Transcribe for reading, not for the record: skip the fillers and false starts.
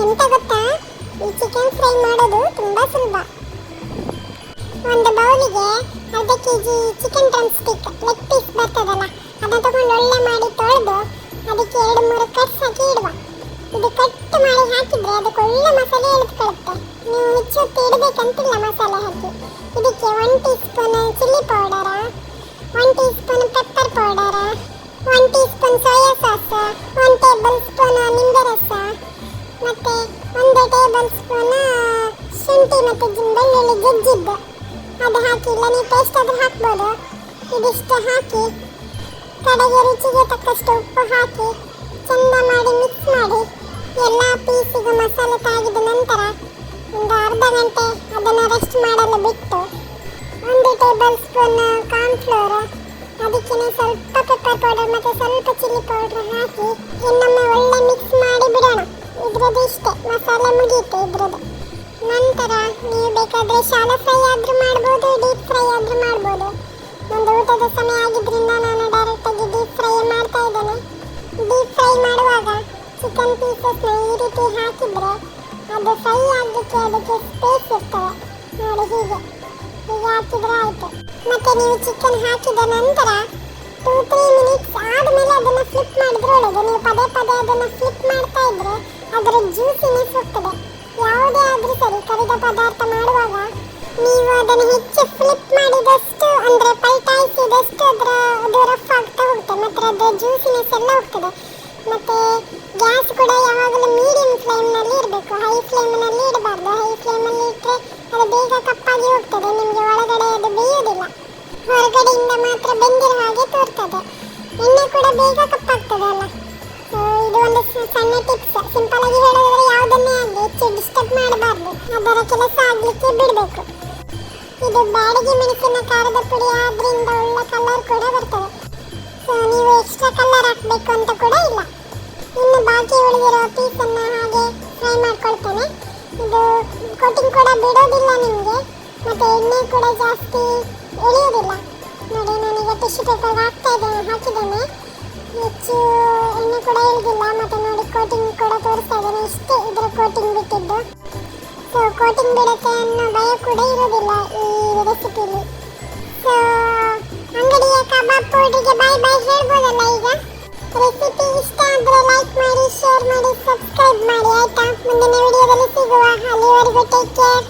ಎಂತ ಗೊತ್ತಾ, ಈ ಚಿಕನ್ ಫ್ರೈ ಮಾಡೋದು ತುಂಬಾ ಸುಲಭ. ಒಂದು ಬೌಲಿಗೆ ಅರ್ಧ KG chicken drumstick leg piece ಬರ್ತದಲ್ಲ, ಅದನ್ನು ತಗೊಂಡು ಒಳ್ಳೆ ಮಾಡಿ ತೊಳೆದು ಅದಕ್ಕೆ 2-3 ಕಟ್ಸ್ ಹಾಕಿ ಇಡುವ. ಇದು ಕಟ್ ಮಾಡಿ ಹಾಕಿದ್ರೆ ಅದಕ್ಕೆ ಒಳ್ಳೆ ಮಸಾಲೆ ಎಳೆದುಕೊಳ್ಳುತ್ತೆ. ನೀವು ಹೆಚ್ಚು ಇಡಬೇಕಂತಿಲ್ಲ ಮಸಾಲೆ ಹಾಕಿ. ಇದಕ್ಕೆ 1 tea spoon chilli powder, 1 tea spoon pepper powder, 1 tea spoon soya sauce, 1 table spoon ನಿಂಬೆ ರಸ, ಮತ್ತೆ 1 ಟೇಬಲ್ ಸ್ಪೂನ್ ಶುಂಠಿ ಮತ್ತು ಬೆಳ್ಳುಳ್ಳಿ ಜಜ್ಜಿದ್ದು ಅದು ಹಾಕಿ, ಇಲ್ಲ ನೀವು ಪೇಸ್ಟ್ ಆದರೂ ಹಾಕ್ಬೋದು. ಇದಿಷ್ಟು ಹಾಕಿ ಕಡೆಗೆ ರುಚಿಗೆ ತಕ್ಕಷ್ಟು ಉಪ್ಪು ಹಾಕಿ ಚೆಂದ ಮಾಡಿ ಮಿಕ್ಸ್ ಮಾಡಿ ಎಲ್ಲ ಪೀಸಿಗೆ ಮಸಾಲೆ ತಾಗಿದ ನಂತರ ಒಂದು ಅರ್ಧ ಗಂಟೆ ಅದನ್ನು ರೆಸ್ಟ್ ಮಾಡಲು ಬಿಟ್ಟು 1 ಟೇಬಲ್ ಸ್ಪೂನ್ ಕಾರ್ನ್ಫ್ಲೋರ್, ಅದಕ್ಕೆ ಸ್ವಲ್ಪ ಪೆಪ್ಪರ್ ಪೌಡರ್ ಮತ್ತು ಸ್ವಲ್ಪ ಚಿಲ್ಲಿ ಪೌಡರ್ ಹಾಕಿ ಇನ್ನೊಮ್ಮೆ ಒಳ್ಳೆ ಮಿಕ್ಸ್ ಮಾಡಿ ಬಿಡೋಣ. ಇದ್ರದ್ದು ಇಷ್ಟೇ, ಮಸಾಲೆ ಮುಗಿಯುತ್ತೆ ಇದ್ರದ್ದು. ನಂತರ ನೀವು ಬೇಕಾದರೆ ಶಾಲೋ ಫ್ರೈ ಆದರೂ ಮಾಡ್ಬೋದು, ಡೀಪ್ ಫ್ರೈ ಆದರೂ ಮಾಡ್ಬೋದು. ಒಂದು ಊಟದ ಸಮಯ ಆಗಿದ್ದರಿಂದ ನಾನು ಡೈರೆಕ್ಟಾಗಿ ಡೀಪ್ ಫ್ರೈ ಮಾಡ್ತಾ ಇದ್ದೇನೆ. ಡೀಪ್ ಫ್ರೈ ಮಾಡುವಾಗ ಚಿಕನ್ ಪೀಸಸ್ನ ಈ ರೀತಿ ಹಾಕಿದರೆ ಅದು ಫ್ರೈ ಆಗಲಿಕ್ಕೆ ಅದಕ್ಕೆ ಸ್ಪೇಸ್ ಇರ್ತದೆ. ನೋಡಿ ಹೀಗೆ ಹಾಕಿದರೆ ಆಯಿತು. ಮತ್ತು ನೀವು ಚಿಕನ್ ಹಾಕಿದ ನಂತರ 2-3 ಮಿನಿಟ್ಸ್ ಆದಮೇಲೆ ಅದನ್ನು ಫ್ಲಿಪ್ ಮಾಡಿದರೆ ಒಳ್ಳೆಯದು. ನೀವು ಪದೇ ಪದೇ ಅದನ್ನು ಫ್ಲಿಪ್ ಮಾಡ್ತಾ ಇದ್ದರೆ ಅದರ ಜ್ಯೂಸಿನೆಸ್ ಹೋಗ್ತದೆ. ಯಾವುದೇ ಆದರೂ ಸರಿ, ಕರಿದ ಪದಾರ್ಥ ಮಾಡುವಾಗ ನೀವು ಅದನ್ನು ಹೆಚ್ಚು ಫ್ಲಿಪ್ ಮಾಡಿದಷ್ಟು ಅಂದರೆ ಪಲ್ಟಾಯಿಸಿದಷ್ಟು ಅದು ರಫ್ ಆಗ್ತಾ ಹೋಗುತ್ತೆ, ಮತ್ತು ಅದರ ಜ್ಯೂಸಿನೆಸ್ ಎಲ್ಲ ಹೋಗ್ತದೆ. ಮತ್ತು ಗ್ಯಾಸ್ ಕೂಡ ಯಾವಾಗಲೂ ಮೀಡಿಯಂ ಫ್ಲೇಮ್ನಲ್ಲಿ ಇರಬೇಕು, ಹೈ ಫ್ಲೇಮ್ನಲ್ಲಿ ಇಡಬಾರ್ದು. ಹೈ ಫ್ಲೇಮಲ್ಲಿ ಇಟ್ಟರೆ ಅದು ಬೇಗ ಕಪ್ಪಾಗಿ ಹೋಗ್ತದೆ, ನಿಮಗೆ ಒಳಗಡೆ ಅದು ಬೇಯೋದಿಲ್ಲ, ಹೊರಗಡೆಯಿಂದ ಮಾತ್ರ ಬೆಂದಿರೋ ಹಾಗೆ ತೋರ್ತದೆ. ಎಣ್ಣೆ ಕೂಡ ಬೇಗ ಕಪ್ಪಾಗ್ತದೆ ಅಲ್ಲ. ಸೊ ಇದು ಒಂದು ಸಣ್ಣ ಟಿಪ್ಸ್. ಸಿಂಪಲ್ ಆಗಿ ಹೇಳೋದಾದ್ರೆ ಯಾವುದನ್ನೇ ಆಗಲಿ ಹೆಚ್ಚು ಡಿಸ್ಟರ್ಬ್ ಮಾಡಬಾರ್ದು, ಅದರ ಕೆಲಸ ಆಗಲಿಕ್ಕೆ ಬಿಡಬೇಕು. ಇದು ಬ್ಯಾಡಗಿ ಮೆಣಸಿನ ಖಾರದ ಪುಡಿ ಆದ್ರಿಂದ ಒಳ್ಳೆ ಕಲರ್ ಕೂಡ ಬರ್ತದೆ. ಸೊ ನೀವು ಎಕ್ಸ್ಟ್ರಾ ಕಲರ್ ಹಾಕಬೇಕು ಅಂತ ಕೂಡ ಇಲ್ಲ. ಇನ್ನು ಬಾಕಿ ಉಳಿದಿರೋ ಪೀಸನ್ನು ಹಾಗೆ ಫ್ರೈ ಮಾಡ್ಕೊಳ್ತೇನೆ. ಇದು ಕೋಟಿಂಗ್ ಕೂಡ ಬಿಡೋದಿಲ್ಲ ನಿಮಗೆ, ಮತ್ತು ಎಣ್ಣೆ ಕೂಡ ಜಾಸ್ತಿ ಎಳೆಯೋದಿಲ್ಲ. ನೋಡಿ ನಾನೀಗ ಟಿಶ್ಯೂ ಪೇಪರ್ ಹಾಕಿದ್ದೇನೆ, ಹೆಚ್ಚು ಎಣ್ಣೆ ಕೂಡ ಇಳಿದಿಲ್ಲ. ಮತ್ತು ನೋಡಿ ಕೋಟಿಂಗ್ ಕೂಡ ತೋರಿಸ್ತಾ ಇದ್ದೇನೆ, ಇಷ್ಟೇ ಇದರ ಕೋಟಿಂಗ್ ಬಿಟ್ಟಿದ್ದು. ಸೊ ಕೋಟಿಂಗ್ ಬಿಡುತ್ತೆ ಅನ್ನೋ ಭಯ ಕೂಡ ಇರೋದಿಲ್ಲ ಈ ರೆಸಿಪಿಲಿ. ಸೊ ಅಂಗಡಿಯ ಕಬಾಬ್ ಪೌಡರಿಗೆ ಬಾಯ್ ಬಾಯ್ ಹೇಳ್ಬೋದಲ್ಲ ಈಗ. ರೆಸಿಪಿ ಇಷ್ಟ ಆದರೆ ಲೈಕ್ ಮಾಡಿ, ಶೇರ್ ಮಾಡಿ, ಸಬ್ಸ್ಕ್ರೈಬ್ ಮಾಡಿ ಆಯಿತಾ. ಮುಂದಿನ ವಿಡಿಯೋದಲ್ಲಿ ಸಿಗುವ. ಅಲ್ಲಿವರೆಗೂ ಟೇಕ್ ಕೇರ್.